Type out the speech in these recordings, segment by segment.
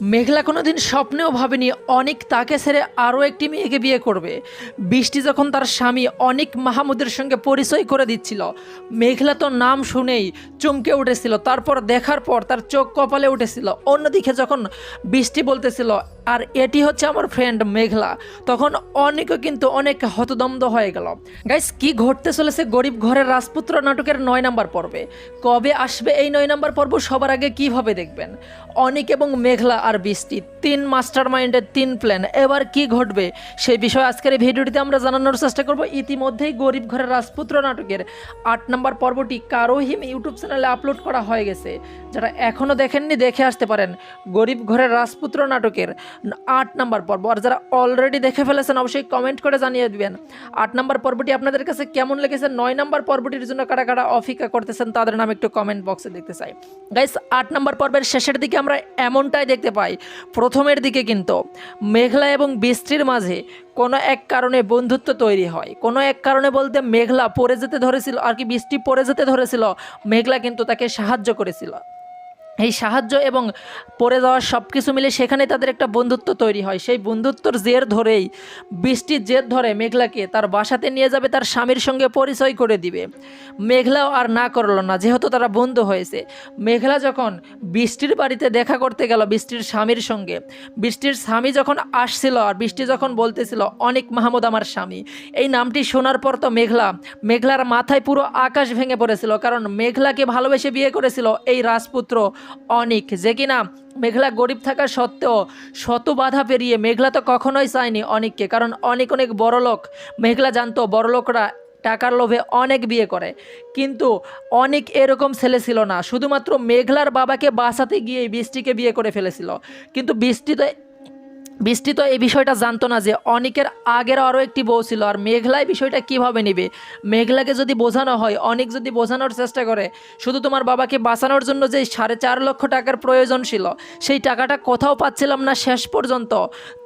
মেঘলা কোনোদিন স্বপ্নেও ভাবেনি অনিক তাকে ছেড়ে আরও একটি মেয়েকে বিয়ে করবে। বৃষ্টি যখন তার স্বামী অনিক মাহমুদের সঙ্গে পরিচয় করে দিচ্ছিল, মেঘলা তো নাম শুনেই চমকে উঠেছিল। তারপর দেখার পর তার চোখ কপালে উঠেছিল। অন্যদিকে যখন বৃষ্টি বলতেছিল আর এটি হচ্ছে আমার ফ্রেন্ড মেঘলা, তখন অনিকও কিন্তু অনেক হতদম্ব হয়ে গেল। গাইস, কি ঘটতে চলেছে গরিব ঘরের রাজপুত্র নাটকের 9 নম্বর পর্বে? কবে আসবে এই 9 নম্বর পর্ব? সবার আগে কিভাবে দেখবেন? অনিক এবং মেঘলা আর বৃষ্টি, 3 মাস্টার মাইন্ডের 3 প্ল্যান। এবার কি ঘটবে সেই বিষয়ে আজকের এই ভিডিওটিতে আমরা জানানোর চেষ্টা করব। ইতিমধ্যেই গরিব ঘরের রাজপুত্র নাটকের 8 নম্বর পর্বটি কারোহিম ইউটিউব চ্যানেলে আপলোড করা হয়ে গেছে। যারা এখনও দেখেননি দেখে আসতে পারেন গরিব ঘরের রাজপুত্র নাটকের 8 নম্বর পর্ব। আর যারা অলরেডি দেখে ফেলেছেন অবশ্যই কমেন্ট করে জানিয়ে দিবেন 8 নম্বর পর্বটি আপনাদের কাছে কেমন লেগেছে। 9 নম্বর পর্বটির জন্য কারা কারা অপেক্ষা করতেছেন তাদের নাম একটু কমেন্ট বক্সে দেখতে চাই। গাইস, 8 নম্বর পর্বের শেষের দিকে আমরা এমনটাই দেখতে পাই। প্রথমের দিকে কিন্তু মেঘলা এবং বৃষ্টির মাঝে কোনো এক কারণে বন্ধুত্ব তৈরি হয়। কোনো এক কারণে বলতে মেঘলা পড়ে যেতে ধরেছিল, আর কি বৃষ্টি পড়ে যেতে ধরেছিল, মেঘলা কিন্তু তাকে সাহায্য করেছিল। এই সাহায্য এবং পড়ে যাওয়ার সব কিছু মিলে সেখানে তাদের একটা বন্ধুত্ব তৈরি হয়। সেই বন্ধুত্বর জের ধরেই বৃষ্টির জের ধরে মেঘলাকে তার বাসাতে নিয়ে যাবে, তার স্বামীর সঙ্গে পরিচয় করে দিবে। মেঘলাও আর না করলো না, যেহেতু তারা বন্ধু হয়েছে। মেঘলা যখন বৃষ্টির বাড়িতে দেখা করতে গেল বৃষ্টির স্বামীর সঙ্গে, বৃষ্টির স্বামী যখন আসছিল আর বৃষ্টি যখন বলতেছিল অনিক মাহমুদ আমার স্বামী, এই নামটি শোনার পর তো মেঘলার মাথায় পুরো আকাশ ভেঙে পড়েছিল। কারণ মেঘলাকে ভালোবেসে বিয়ে করেছিল এই রাজপুত্র অনিক, যে কিনা মেঘলা গরিব থাকা সত্ত্বেও শত বাধা পেরিয়ে মেঘলা তো কখনোই চায়নি অনিককে। কারণ অনেক বড়লোক। মেঘলা জানতো বড়লোকরা টাকার লোভে অনেক বিয়ে করে, কিন্তু অনেক এরকম ছেলে ছিল না। শুধুমাত্র মেঘলার বাবাকে বাঁচাতে গিয়ে বৃষ্টিকে বিয়ে করে ফেলেছিল। কিন্তু বৃষ্টি তো এই বিষয়টা জানতো না যে অনিকের আগের আরও একটি বউ ছিল। আর মেঘলাই বিষয়টা কিভাবে নেবে? মেঘলাকে যদি বোঝানো হয়, অনিক যদি বোঝানোর চেষ্টা করে শুধু তোমার বাবাকে বাঁচানোর জন্য যে 4.5 লক্ষ টাকার প্রয়োজন ছিল, সেই টাকাটা কোথাও পাচ্ছিলাম না। শেষ পর্যন্ত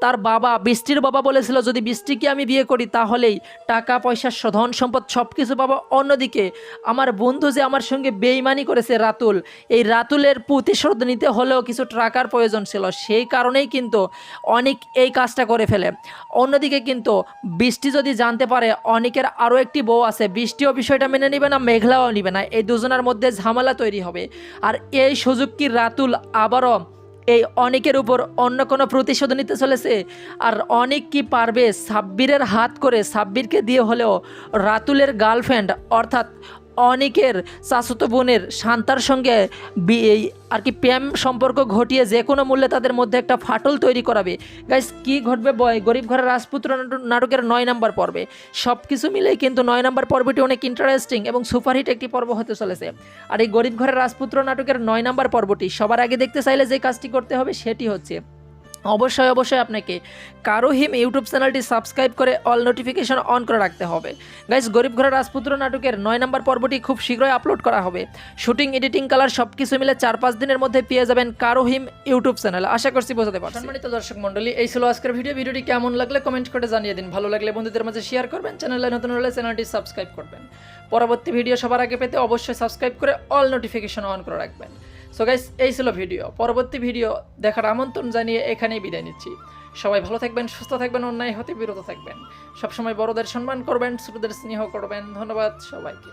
তার বাবা, বৃষ্টির বাবা বলেছিল যদি বৃষ্টিকে আমি বিয়ে করি তাহলেই টাকা পয়সা, ধন সম্পদ সব কিছু পাবো। অন্যদিকে আমার বন্ধু যে আমার সঙ্গে বেইমানি করেছে রাতুল, এই রাতুলের প্রতিশোধ নিতে হলেও কিছু টাকার প্রয়োজন ছিল। সেই কারণেই কিন্তু অনিক এই কাজটা করে ফেলে। অন্যদিকে কিন্তু বৃষ্টি যদি জানতে পারে অনিকের আরও একটি বউ আছে, বৃষ্টিও বিষয়টা মেনে নেবে না, মেঘলাও নেবে না। এই দুজনের মধ্যে ঝামেলা তৈরি হবে। আর এই সুযোগ কি রাতুল আবারও এই অনিকের উপর অন্য কোনো প্রতিশোধ নিতে চলেছে? আর অনিক কি পারবে সাব্বিরের হাত করে, সাব্বিরকে দিয়ে হলেও রাতুলের গার্লফ্রেন্ড অর্থাৎ অনিকের চাচাতো বোনের শান্তার সঙ্গে আর কি প্রেম সম্পর্ক ঘটিয়ে যে কোনো মূল্যে তাদের মধ্যে একটা ফাটল তৈরি করাবে? গাইস, কি ঘটবে গরিব ঘরের রাজপুত্র নাটকের 9 নম্বর পর্বে? সব কিছু মিলেই কিন্তু 9 নম্বর পর্বটি অনেক ইন্টারেস্টিং এবং সুপারহিট একটি পর্ব হতে চলেছে। আর এই গরিব ঘরের রাজপুত্র নাটকের 9 নম্বর পর্বটি সবার আগে দেখতে চাইলে যে কাজটি করতে হবে সেটি হচ্ছে অবশ্যই আপনাকে কারোহিম ইউটিউব চ্যানেলটি সাবস্ক্রাইব করে অল নোটিফিকেশন অন করে রাখতে হবে। গাইস, গরিব ঘরের রাজপুত্র নাটকের 9 নম্বর পর্বটি খুব শীঘ্রই আপলোড করা হবে। শুটিং, এডিটিং, কালার সব কিছু মিলে 4-5 দিনের মধ্যে পেয়ে যাবেন কারোহিম ইউটিউব চ্যানেল। আশা করছি বোঝাতে পারছি। সম্মানিত দর্শক মণ্ডলী, এই ছিল আজকের ভিডিওটি কেমন লাগলে কমেন্ট করে জানিয়ে দিন। ভালো লাগলে বন্ধুদের মাঝে শেয়ার করবেন, চ্যানেলে নতুন হলে চ্যানেলটি সাবস্ক্রাইব করবেন। পরবর্তী ভিডিও সবার আগে পেতে অবশ্যই সাবস্ক্রাইব করে অল নোটিফিকেশন অন করে রাখবেন। সো গাইস, এই ছিল ভিডিও। পরবর্তী ভিডিও দেখার আমন্ত্রণ জানিয়ে এখানেই বিদায় নিচ্ছি। সবাই ভালো থাকবেন, সুস্থ থাকবেন, অন্যায় হতে বিরত থাকবেন। সবসময় বড়দের সম্মান করবেন, ছোটদের স্নেহ করবেন। ধন্যবাদ সবাইকে।